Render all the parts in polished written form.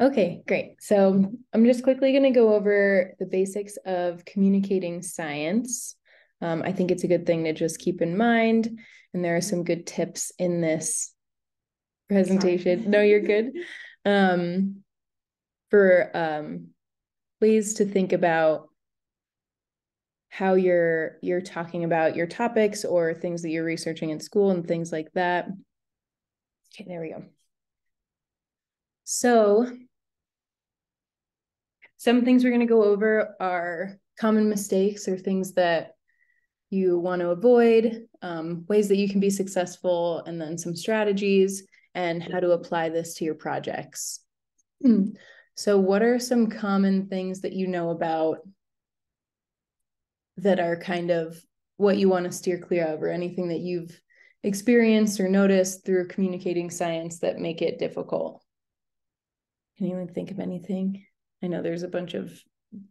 Okay, great. So I'm just quickly going to go over the basics of communicating science. I think it's a good thing to just keep in mind, and there are some good tips in this presentation. No, you're good. For ways to think about how you're talking about your topics or things that you're researching in school and things like that. Okay, there we go. So some things we're going to go over are common mistakes or things that you want to avoid, ways that you can be successful, and then some strategies and how to apply this to your projects. So what are some common things that you know about that are kind of what you want to steer clear of, or anything that you've experienced or noticed through communicating science that make it difficult? Can anyone think of anything? I know there's a bunch of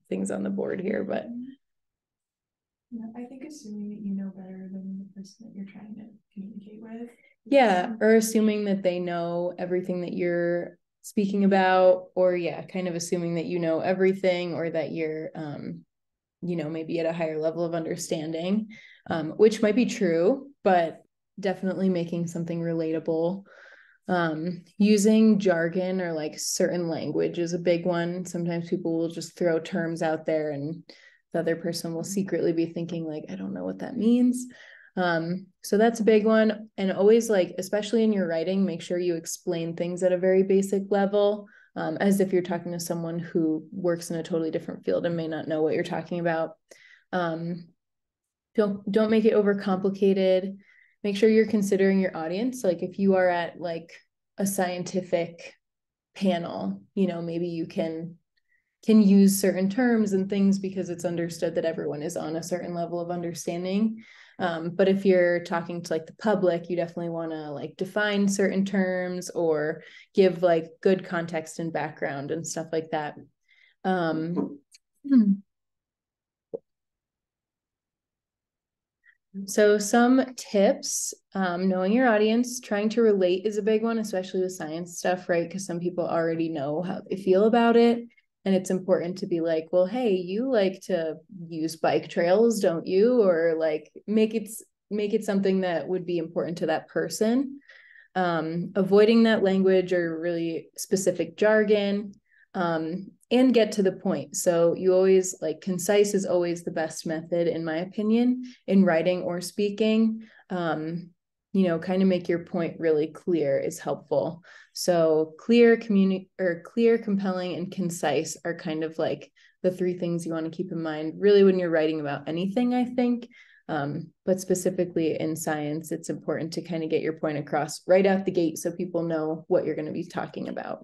things on the board here, but yeah, I think assuming that you know better than the person that you're trying to communicate with. Yeah, or assuming that they know everything that you're speaking about, or yeah, kind of assuming that you know everything, or that you're maybe at a higher level of understanding, which might be true, but definitely making something relatable. Using jargon or like certain language is a big one. Sometimes people will just throw terms out there and the other person will secretly be thinking like, I don't know what that means. So that's a big one. And always, like, especially in your writing, make sure you explain things at a very basic level, as if you're talking to someone who works in a totally different field and may not know what you're talking about. Don't make it overcomplicated. Make sure you're considering your audience. Like if you are at like a scientific panel, maybe you can use certain terms and things because it's understood that everyone is on a certain level of understanding. But if you're talking to like the public, you definitely want to like define certain terms or give like good context and background and stuff like that. So some tips, knowing your audience, trying to relate is a big one, especially with science stuff, right? Because some people already know how they feel about it. And it's important to be like, well, hey, you like to use bike trails, don't you? Or like make it something that would be important to that person. Avoiding that language or really specific jargon, and get to the point. So you always, like, concise is always the best method, in my opinion, in writing or speaking. Kind of make your point really clear is helpful. So clear, compelling, and concise are kind of like the three things you want to keep in mind, really, when you're writing about anything, I think. But specifically in science, it's important to kind of get your point across right out the gate so people know what you're going to be talking about.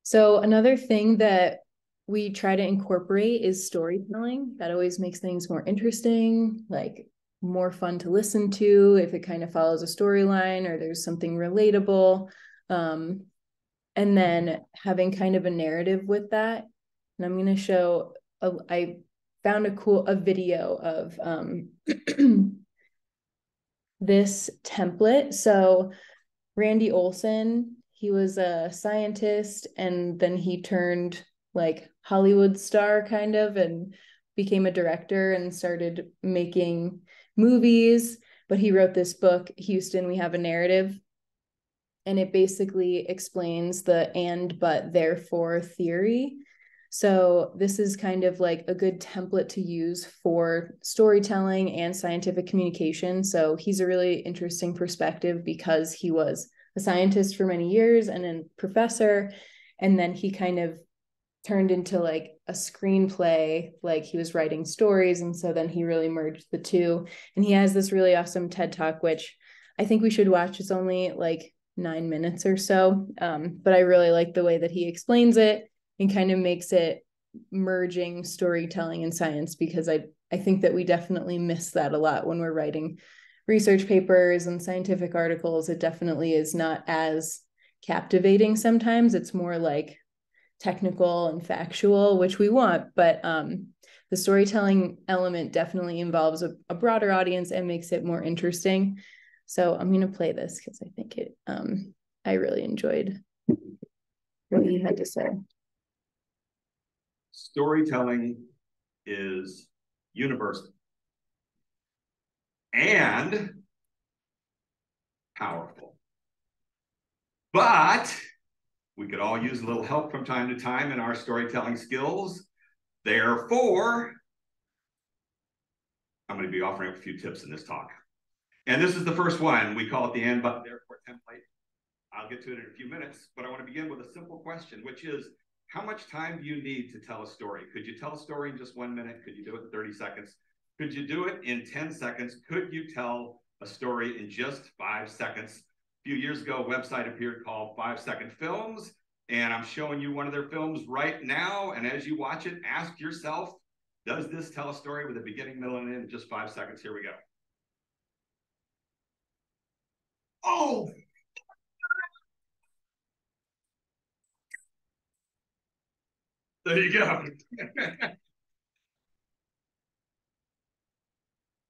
So another thing that we try to incorporate is storytelling. That always makes things more interesting, like more fun to listen to if it kind of follows a storyline or there's something relatable. And then having kind of a narrative with that. And I'm going to show, I found a video of this template. So Randy Olson, he was a scientist and then he turned like Hollywood star kind of and became a director and started making movies. But he wrote this book, Houston, We Have a Narrative. And it basically explains the and, but, therefore theory. So this is kind of like a good template to use for storytelling and scientific communication. So he's a really interesting perspective because he was a scientist for many years and a professor. And then he kind of turned into like a screenplay, like he was writing stories. And so then he really merged the two. And he has this really awesome TED Talk, which I think we should watch. It's only like 9 minutes or so. But I really like the way that he explains it and kind of makes it merging storytelling and science, because I think that we definitely miss that a lot when we're writing research papers and scientific articles. It definitely is not as captivating sometimes. It's more like technical and factual, which we want, but the storytelling element definitely involves a broader audience and makes it more interesting. So I'm going to play this because I think it I really enjoyed what he had to say. Storytelling is universal and powerful. But we could all use a little help from time to time in our storytelling skills. Therefore, I'm going to be offering up a few tips in this talk. And this is the first one. We call it the and, but, therefore template. I'll get to it in a few minutes, but I want to begin with a simple question, which is, how much time do you need to tell a story? Could you tell a story in just 1 minute? Could you do it in 30 seconds? Could you do it in 10 seconds? Could you tell a story in just 5 seconds? A few years ago, a website appeared called 5 Second Films, and I'm showing you one of their films right now. And as you watch it, ask yourself, does this tell a story with a beginning, middle, and end in just 5 seconds? Here we go. Oh! There you go.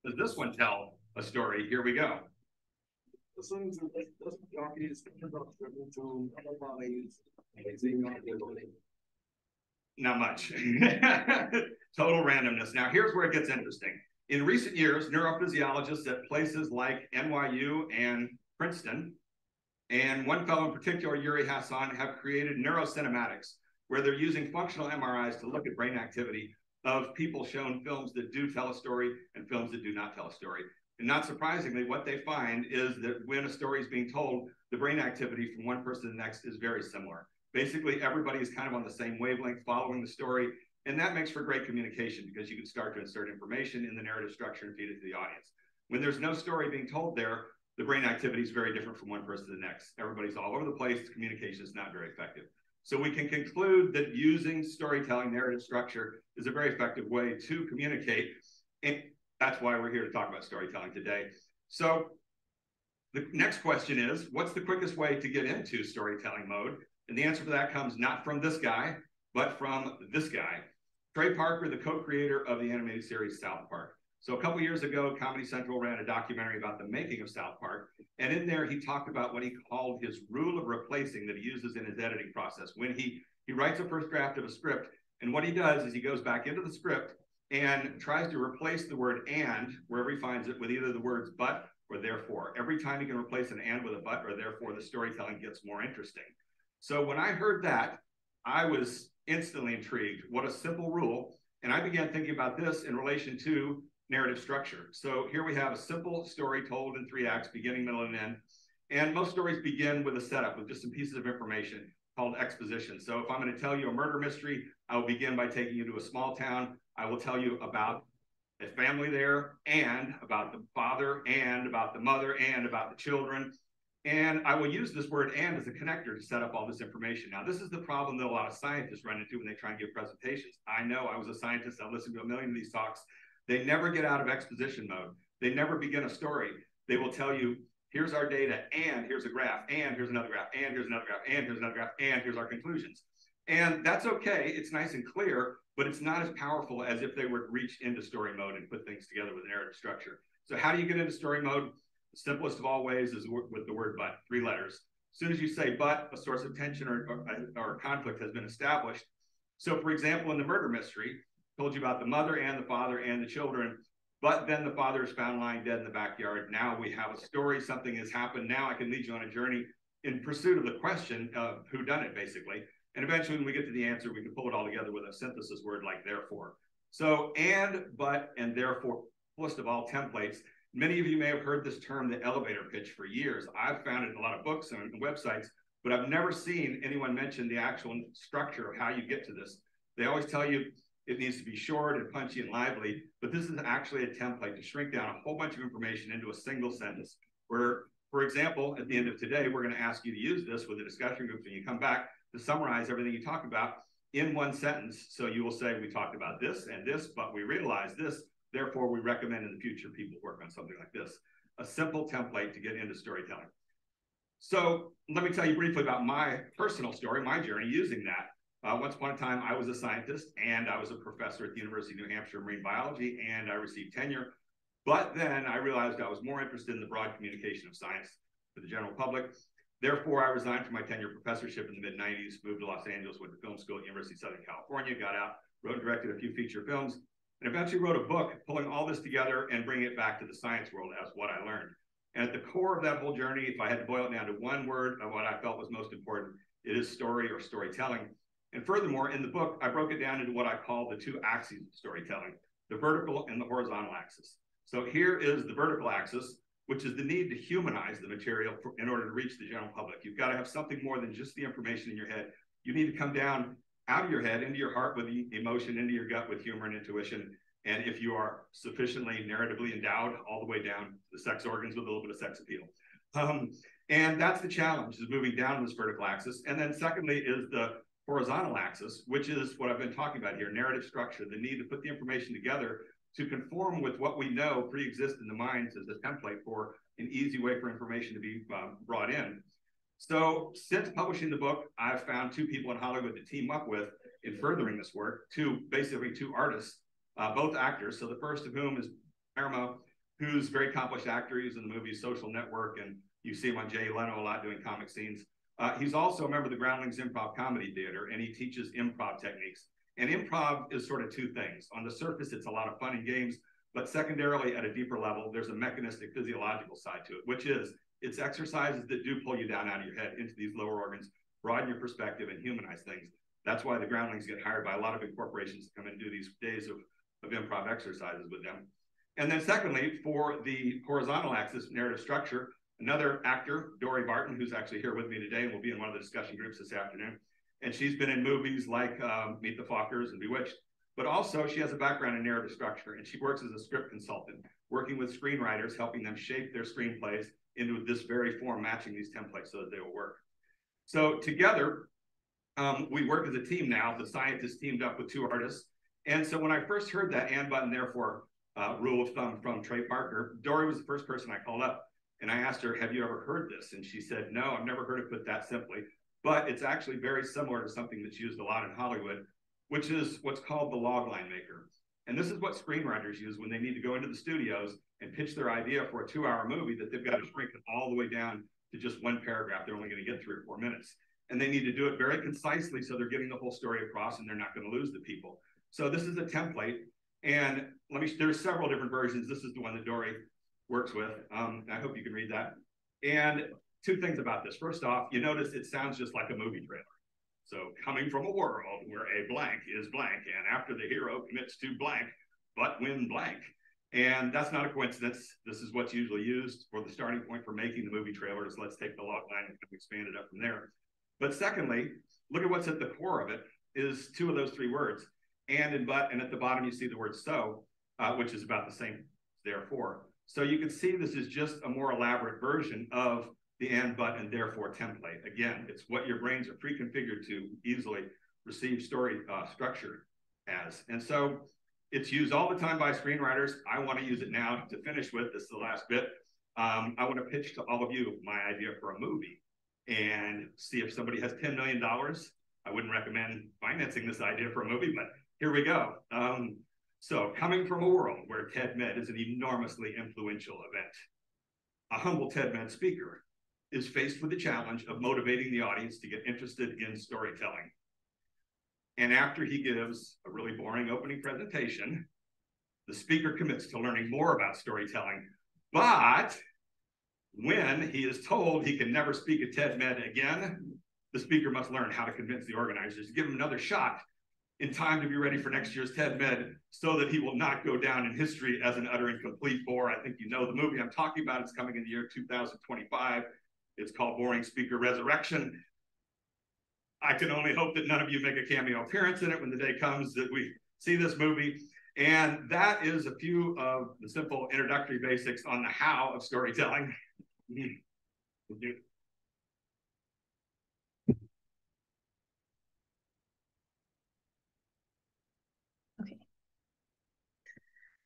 Does this one tell a story? Here we go. Not much. Total randomness. Now, here's where it gets interesting. In recent years, neurophysiologists at places like NYU and Princeton, and one fellow in particular, Yuri Hassan, have created neurocinematics, where they're using functional MRIs to look at brain activity of people shown films that do tell a story and films that do not tell a story. And not surprisingly, what they find is that when a story is being told, the brain activity from one person to the next is very similar. Basically, everybody is kind of on the same wavelength following the story, and that makes for great communication because you can start to insert information in the narrative structure and feed it to the audience. When there's no story being told there, the brain activity is very different from one person to the next. Everybody's all over the place. Communication is not very effective. So we can conclude that using storytelling narrative structure is a very effective way to communicate. And that's why we're here to talk about storytelling today. So the next question is, what's the quickest way to get into storytelling mode? And the answer to that comes not from this guy, but from this guy. Trey Parker, the co-creator of the animated series South Park. So a couple years ago, Comedy Central ran a documentary about the making of South Park. And in there, he talked about what he called his rule of replacing that he uses in his editing process. When he writes a first draft of a script, and what he does is he goes back into the script and tries to replace the word and, wherever he finds it, with either the words but or therefore. Every time he can replace an and with a but or therefore, the storytelling gets more interesting. So when I heard that, I was instantly intrigued. What a simple rule. And I began thinking about this in relation to narrative structure. So here we have a simple story told in 3 acts, beginning, middle, and end. And most stories begin with a setup, with just some pieces of information called exposition. So if I'm going to tell you a murder mystery, I will begin by taking you to a small town. I will tell you about a family there, and about the father, and about the mother, and about the children. And I will use this word and as a connector to set up all this information. Now, this is the problem that a lot of scientists run into when they try and give presentations. I know, I was a scientist. I listened to a million of these talks. They never get out of exposition mode. They never begin a story. They will tell you, here's our data, and here's a graph, and here's another graph, and here's another graph, and here's another graph, and here's our conclusions. And that's okay. It's nice and clear, but it's not as powerful as if they were to reach into story mode and put things together with a narrative structure. So how do you get into story mode? The simplest of all ways is with the word but, 3 letters. As soon as you say but, a source of tension or conflict has been established. So for example, in the murder mystery, I told you about the mother and the father and the children, but then the father is found lying dead in the backyard. Now we have a story, something has happened. Now I can lead you on a journey in pursuit of the question of who done it, basically. And eventually when we get to the answer, we can pull it all together with a synthesis word like therefore. So and, but, and therefore, fullest of all templates. Many of you may have heard this term, the elevator pitch, for years. I've found it in a lot of books and websites, but I've never seen anyone mention the actual structure of how you get to this. They always tell you it needs to be short and punchy and lively, but this is actually a template to shrink down a whole bunch of information into a single sentence. Where, for example, at the end of today, we're going to ask you to use this with a discussion group when you come back to summarize everything you talk about in one sentence. So you will say, we talked about this and this, but we realized this. Therefore, we recommend in the future people work on something like this. A simple template to get into storytelling. So let me tell you briefly about my personal story, my journey using that. Once upon a time, I was a scientist and I was a professor at the University of New Hampshire in marine biology, and I received tenure. But then I realized I was more interested in the broad communication of science to the general public. Therefore, I resigned from my tenure professorship in the mid-90s, moved to Los Angeles, went to film school at University of Southern California, got out, wrote and directed a few feature films, and eventually wrote a book pulling all this together and bringing it back to the science world as what I learned. And at the core of that whole journey, if I had to boil it down to one word of what I felt was most important, it is story or storytelling. And furthermore, in the book, I broke it down into what I call the two axes of storytelling, the vertical and the horizontal axis. So here is the vertical axis, which is the need to humanize the material in order to reach the general public. You've got to have something more than just the information in your head. You need to come down out of your head into your heart with emotion, into your gut with humor and intuition. And if you are sufficiently narratively endowed, all the way down to the sex organs with a little bit of sex appeal. And that's the challenge, is moving down this vertical axis. And then secondly is the horizontal axis, which is what I've been talking about here, narrative structure, the need to put the information together to conform with what we know pre-exists in the minds as a template for an easy way for information to be brought in. So since publishing the book, I've found two people in Hollywood to team up with in furthering this work, basically two artists, both actors. So the first of whom is Paramount, who's a very accomplished actor. He's in the movie Social Network, and you see him on Jay Leno a lot doing comic scenes. He's also a member of the Groundlings Improv Comedy Theater, and he teaches improv techniques. And improv is sort of two things. On the surface, it's a lot of fun and games, but secondarily, at a deeper level, there's a mechanistic physiological side to it, which is it's exercises that do pull you down out of your head into these lower organs, broaden your perspective, and humanize things. That's why the Groundlings get hired by a lot of big corporations to come and do these days of improv exercises with them. And then secondly, for the horizontal axis narrative structure, another actor, Dory Barton, who's actually here with me today and will be in one of the discussion groups this afternoon. And she's been in movies like Meet the Fockers and Bewitched, but also she has a background in narrative structure, and she works as a script consultant, working with screenwriters, helping them shape their screenplays into this very form, matching these templates so that they will work. So together, we work as a team now. The scientists teamed up with two artists. And so when I first heard that and but and therefore rule of thumb from Trey Parker, Dory was the first person I called up. And I asked her, have you ever heard this? And she said, no, I've never heard it put that simply. But it's actually very similar to something that's used a lot in Hollywood, which is what's called the logline maker. And this is what screenwriters use when they need to go into the studios and pitch their idea for a 2-hour movie that they've got to shrink it all the way down to just one paragraph. They're only going to get 3 or 4 minutes. And they need to do it very concisely so they're getting the whole story across and they're not going to lose the people. So this is a template. And there's several different versions. This is the one that Dory works with. I hope you can read that. And two things about this. First off, you notice it sounds just like a movie trailer. So coming from a world where a blank is blank, and after the hero commits to blank, but when blank. And that's not a coincidence. This is what's usually used for the starting point for making the movie trailers. Let's take the log line and expand it up from there. But secondly, look at what's at the core of it is 2 of those 3 words, and but, and at the bottom you see the word so, which is about the same, therefore. So you can see this is just a more elaborate version of the and, but, and therefore template. Again, it's what your brains are pre-configured to easily receive story structure as. And so it's used all the time by screenwriters. I want to use it now to finish with. This is the last bit. I want to pitch to all of you my idea for a movie and see if somebody has $10 million. I wouldn't recommend financing this idea for a movie, but here we go. So coming from a world where TED Med is an enormously influential event, a humble TED Med speaker is faced with the challenge of motivating the audience to get interested in storytelling. And after he gives a really boring opening presentation, the speaker commits to learning more about storytelling. But when he is told he can never speak at TED Med again, the speaker must learn how to convince the organizers to give him another shot in time to be ready for next year's TED Med so that he will not go down in history as an utter and complete bore. I think you know the movie I'm talking about. It's coming in the year 2025. It's called Boring Speaker Resurrection. I can only hope that none of you make a cameo appearance in it when the day comes that we see this movie. And that is a few of the simple introductory basics on the how of storytelling. Okay.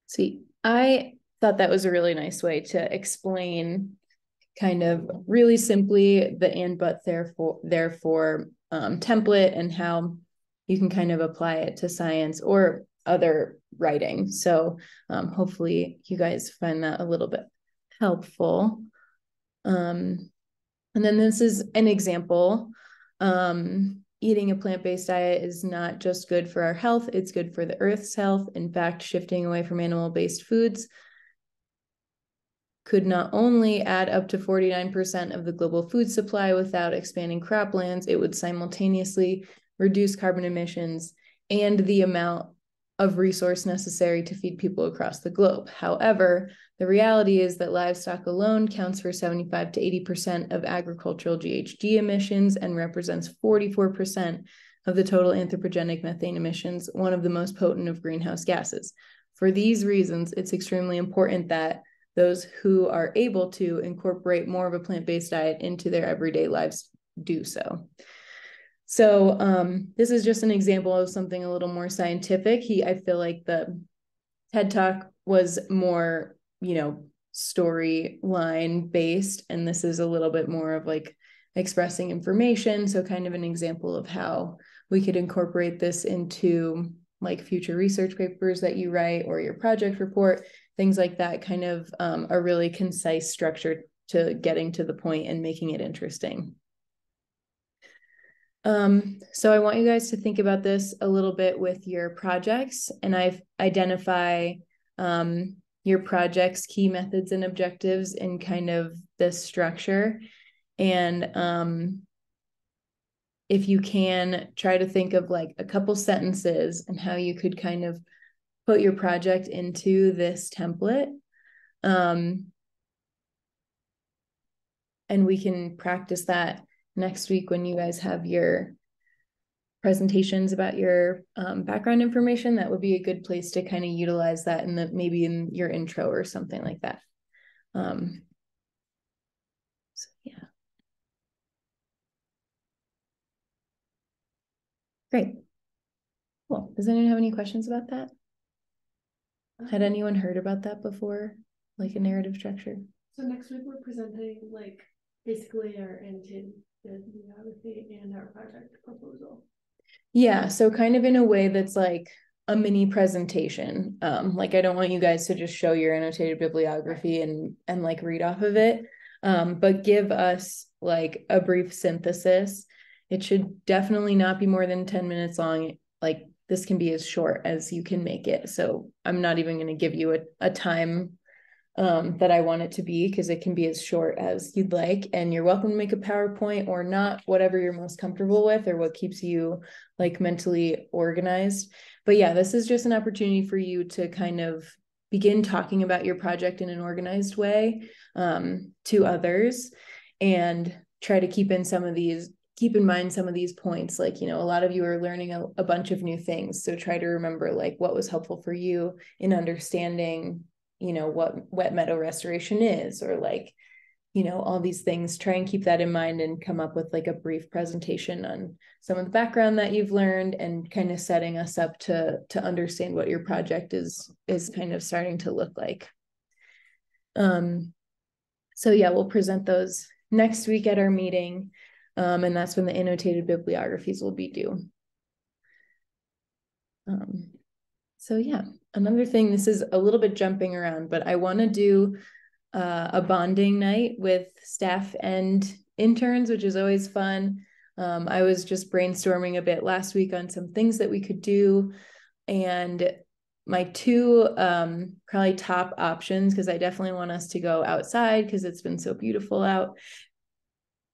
See, I thought that was a really nice way to explain kind of really simply the and but therefore template and how you can kind of apply it to science or other writing. So hopefully you guys find that a little bit helpful. Let's And then this is an example. Eating a plant-based diet is not just good for our health, it's good for the earth's health. In fact, shifting away from animal-based foods could not only add up to 49% of the global food supply without expanding croplands, it would simultaneously reduce carbon emissions and the amount of resource necessary to feed people across the globe. However, the reality is that livestock alone counts for 75 to 80% of agricultural GHG emissions and represents 44% of the total anthropogenic methane emissions, one of the most potent of greenhouse gases. For these reasons, it's extremely important that those who are able to incorporate more of a plant-based diet into their everyday lives do so. So this is just an example of something a little more scientific. I feel like the TED Talk was more, storyline based, and this is a little bit more of like expressing information. So kind of an example of how we could incorporate this into like future research papers that you write or your project report, things like that, kind of a really concise structure to getting to the point and making it interesting. So I want you guys to think about this a little bit with your projects, and I've identify your project's key methods and objectives in kind of this structure. And if you can, try to think of like a couple sentences and how you could kind of put your project into this template. And we can practice that next week when you guys have your presentations about your background information. That would be a good place to kind of utilize that in maybe in your intro or something like that. So yeah. Great. Cool. Does anyone have any questions about that? Had anyone heard about that before? Like a narrative structure? So next week we're presenting like basically our annotated bibliography and our project proposal. Yeah, so kind of in a way that's like a mini presentation. Like I don't want you guys to just show your annotated bibliography and like read off of it, but give us like a brief synthesis. It should definitely not be more than 10 minutes long. Like this can be as short as you can make it. So I'm not even going to give you a time that I want it to be, because it can be as short as you'd like, and you're welcome to make a PowerPoint or not, whatever you're most comfortable with or what keeps you like mentally organized. But yeah, this is just an opportunity for you to kind of begin talking about your project in an organized way to others, and try to keep in mind some of these points. Like, a lot of you are learning a bunch of new things, so try to remember like what was helpful for you in understanding what wet meadow restoration is, or like, all these things. Try and keep that in mind and come up with like a brief presentation on some of the background that you've learned, and kind of setting us up to understand what your project is kind of starting to look like. So yeah, we'll present those next week at our meeting, and that's when the annotated bibliographies will be due. So yeah, another thing, this is a little bit jumping around, but I want to do a bonding night with staff and interns, which is always fun. I was just brainstorming a bit last week on some things that we could do, and my two probably top options, because I definitely want us to go outside because it's been so beautiful out.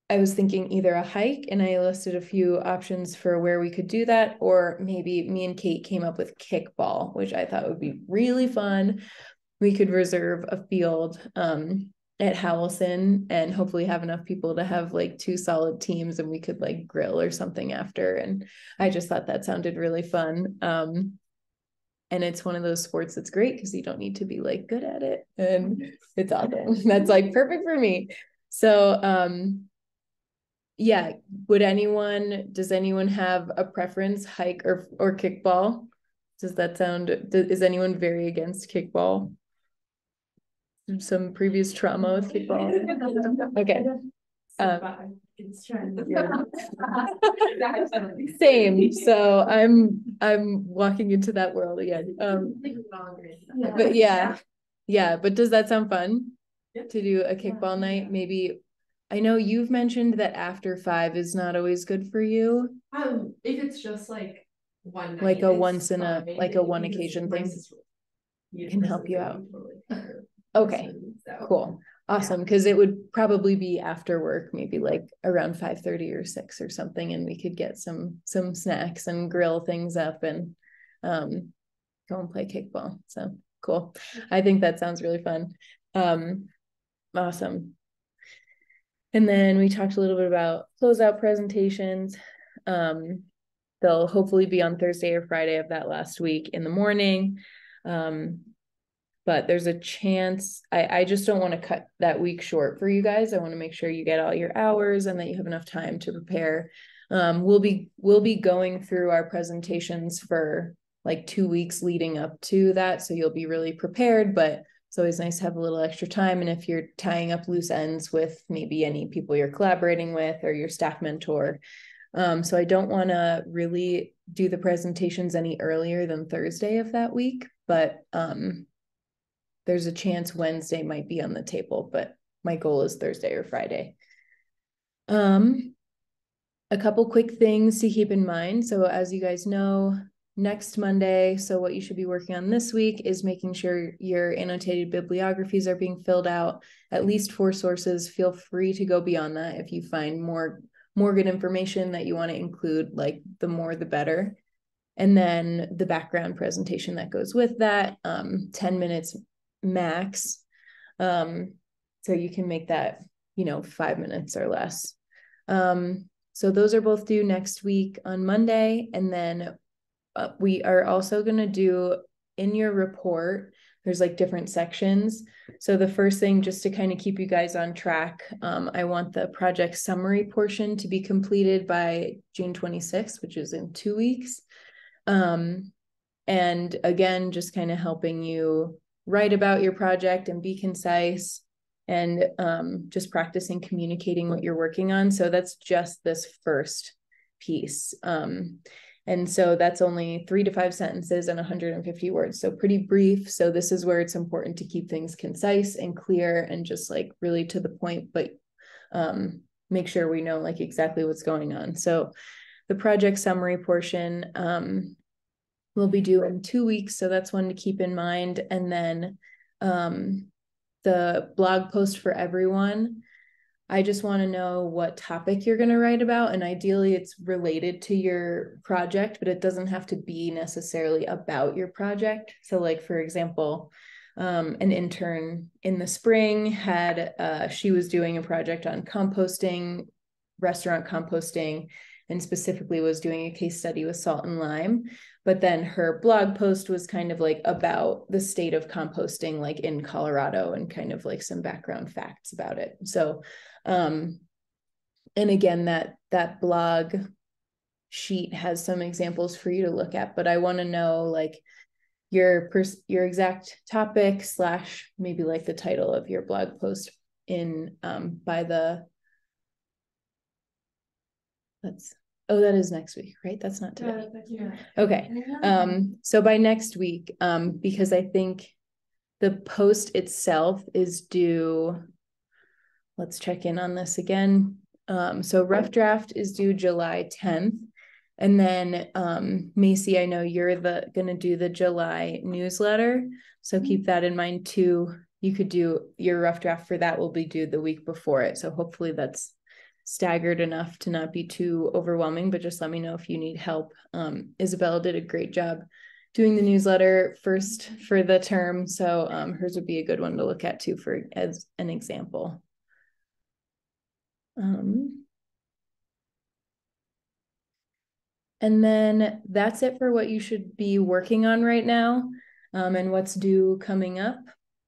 I was thinking either a hike, and I listed a few options for where we could do that, or maybe me and Kate came up with kickball, which I thought would be really fun. We could reserve a field at Howelson and hopefully have enough people to have like 2 solid teams, and we could like grill or something after. And I just thought that sounded really fun. And it's one of those sports that's great because you don't need to be like good at it, and it's awesome. That's like perfect for me. So yeah, does anyone have a preference, hike or kickball? Is anyone very against kickball? Some previous trauma with kickball? Okay. Same. So I'm walking into that world again. But yeah. But does that sound fun to do a kickball night? Maybe I know you've mentioned that after 5 is not always good for you. If it's just like one night, like a it's once in a fine, like a one because occasion my thing. sister Can help you out. totally Okay, so. cool. Awesome. Because it would probably be after work, maybe like around 5:30 or 6 or something, and we could get some snacks and grill things up and go and play kickball. So cool. I think that sounds really fun. Awesome. And then we talked a little bit about closeout presentations. They'll hopefully be on Thursday or Friday of that last week in the morning. But there's a chance, I just don't want to cut that week short for you guys. I want to make sure you get all your hours and that you have enough time to prepare. We'll be going through our presentations for like 2 weeks leading up to that. So you'll be really prepared, but it's always nice to have a little extra time. And if you're tying up loose ends with maybe any people you're collaborating with or your staff mentor, so I don't want to really do the presentations any earlier than Thursday of that week, but there's a chance Wednesday might be on the table, but my goal is Thursday or Friday. A couple quick things to keep in mind. So as you guys know, next Monday, so what you should be working on this week is making sure your annotated bibliographies are being filled out, at least 4 sources. Feel free to go beyond that if you find more good information that you want to include, like the more the better. And then the background presentation that goes with that, 10 minutes max. So you can make that, 5 minutes or less. So those are both due next week on Monday. And then we are also going to do in your report, there's like different sections. So the first thing, just to kind of keep you guys on track, I want the project summary portion to be completed by June 26th, which is in 2 weeks. And again, just kind of helping you write about your project and be concise, and just practicing communicating what you're working on. So that's just this first piece. And so that's only 3 to 5 sentences and 150 words. So pretty brief. So this is where it's important to keep things concise and clear and just like really to the point, but make sure we know like exactly what's going on. So the project summary portion will be due in 2 weeks. So that's one to keep in mind. And then the blog post for everyone, I just want to know what topic you're going to write about. And ideally it's related to your project, but it doesn't have to be necessarily about your project. So like, for example, an intern in the spring had, she was doing a project on composting, restaurant composting, and specifically was doing a case study with salt and lime. But then her blog post was kind of like about the state of composting, like in Colorado, and kind of like some background facts about it. So, and again, that blog sheet has some examples for you to look at, but I want to know like your exact topic / maybe like the title of your blog post in by the that is next week, right? That's not today. Yeah. Okay. So by next week, because I think the post itself is due, let's check in on this again. So rough draft is due July 10th. And then Macy, I know you're gonna do the July newsletter. So keep that in mind too. You could do your rough draft for that will be due the week before it. So hopefully that's staggered enough to not be too overwhelming, but just let me know if you need help. Isabella did a great job doing the newsletter first for the term. So hers would be a good one to look at too as an example. And then that's it for what you should be working on right now, and what's due coming up.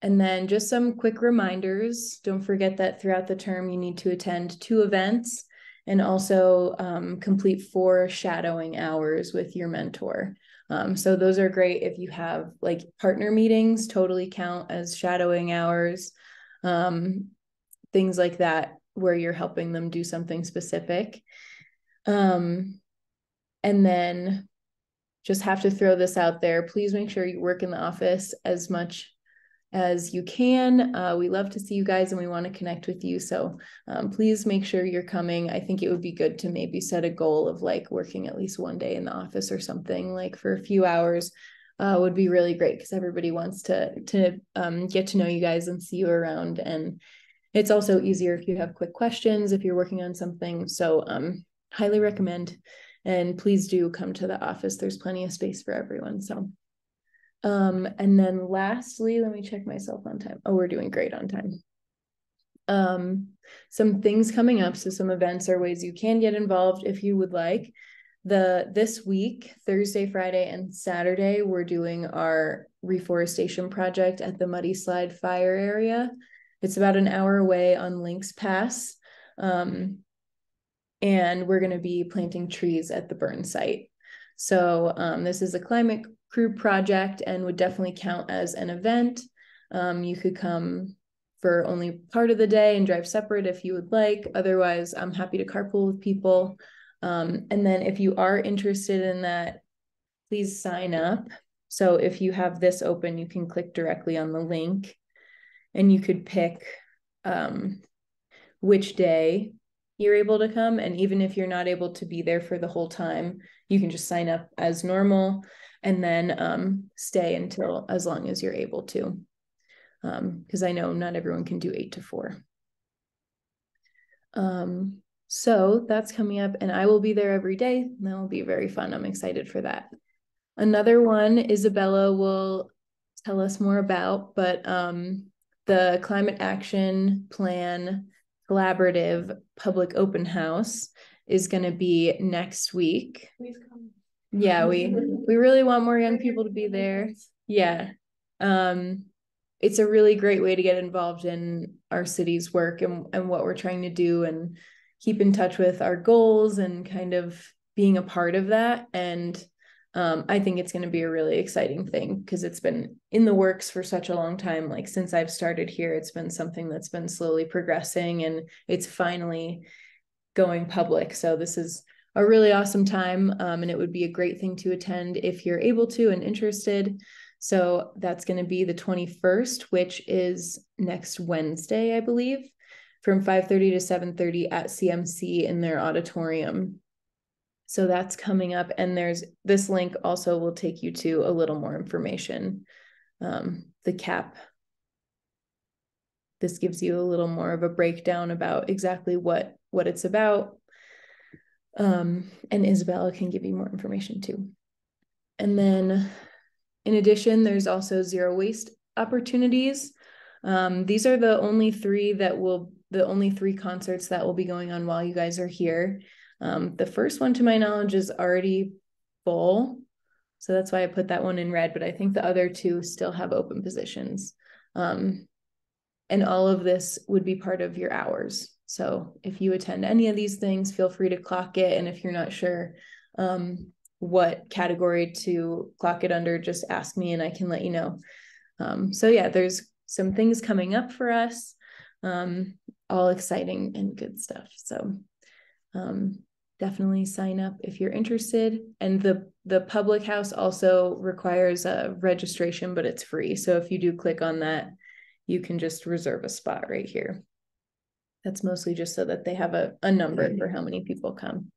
And then just some quick reminders. Don't forget that throughout the term, you need to attend 2 events and also complete 4 shadowing hours with your mentor. So those are great if you have like partner meetings, totally count as shadowing hours, things like that, where you're helping them do something specific. And then just have to throw this out there. Please make sure you work in the office as much as you can. We love to see you guys and we want to connect with you. So please make sure you're coming. I think it would be good to maybe set a goal of like working at least one day in the office or something like for a few hours. Would be really great because everybody wants to get to know you guys and see you around. And it's also easier if you have quick questions, if you're working on something. So highly recommend. And please do come to the office. There's plenty of space for everyone. So and then lastly, let me check myself on time. Oh, we're doing great on time. Some things coming up. So some events or ways you can get involved if you would like. This week, Thursday, Friday, and Saturday, we're doing our reforestation project at the Muddy Slide Fire area. It's about an hour away on Lynx Pass. And we're going to be planting trees at the burn site. So this is a climate crew project and would definitely count as an event. You could come for only part of the day and drive separate if you would like. Otherwise, I'm happy to carpool with people. And then if you are interested in that, please sign up. So if you have this open, you can click directly on the link and you could pick which day you're able to come. And even if you're not able to be there for the whole time, you can just sign up as normal and then stay until as long as you're able to. Because I know not everyone can do 8 to 4. So that's coming up and I will be there every day. And that will be very fun. I'm excited for that. Another one Isabella will tell us more about, but the Climate Action Plan Collaborative Public Open House is going to be next week. Please come. Yeah, we really want more young people to be there. Yeah. It's a really great way to get involved in our city's work and what we're trying to do and keep in touch with our goals and kind of being a part of that. And I think it's going to be a really exciting thing because it's been in the works for such a long time. Like since I've started here, it's been something that's been slowly progressing and it's finally going public. So this is a really awesome time. And it would be a great thing to attend if you're able to and interested. So that's going to be the 21st, which is next Wednesday, I believe, from 5:30 to 7:30 at CMC in their auditorium. So that's coming up. And there's this link also will take you to a little more information. The CAP. This gives you a little more of a breakdown about exactly what it's about. And Isabella can give you more information too. And then in addition, there's also zero waste opportunities. These are the only three concerts that will be going on while you guys are here. The first one, to my knowledge, is already full. So that's why I put that one in red, but I think the other two still have open positions. And all of this would be part of your hours. So if you attend any of these things, feel free to clock it. And if you're not sure what category to clock it under, just ask me and I can let you know. So yeah, there's some things coming up for us, all exciting and good stuff. So definitely sign up if you're interested. And the public house also requires a registration, but it's free. So if you do click on that, you can just reserve a spot right here. That's mostly just so that they have a number for how many people come.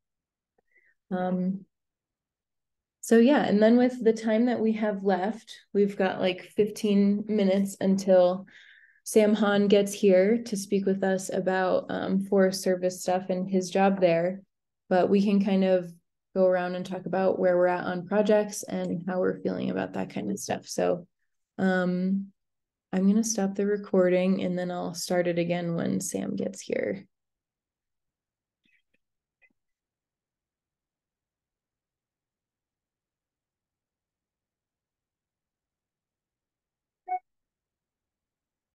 So yeah, and then with the time that we have left, we've got like 15 minutes until Sam Hahn gets here to speak with us about Forest Service stuff and his job there. But we can kind of go around and talk about where we're at on projects and how we're feeling about that kind of stuff. So I'm going to stop the recording and then I'll start it again when Sam gets here.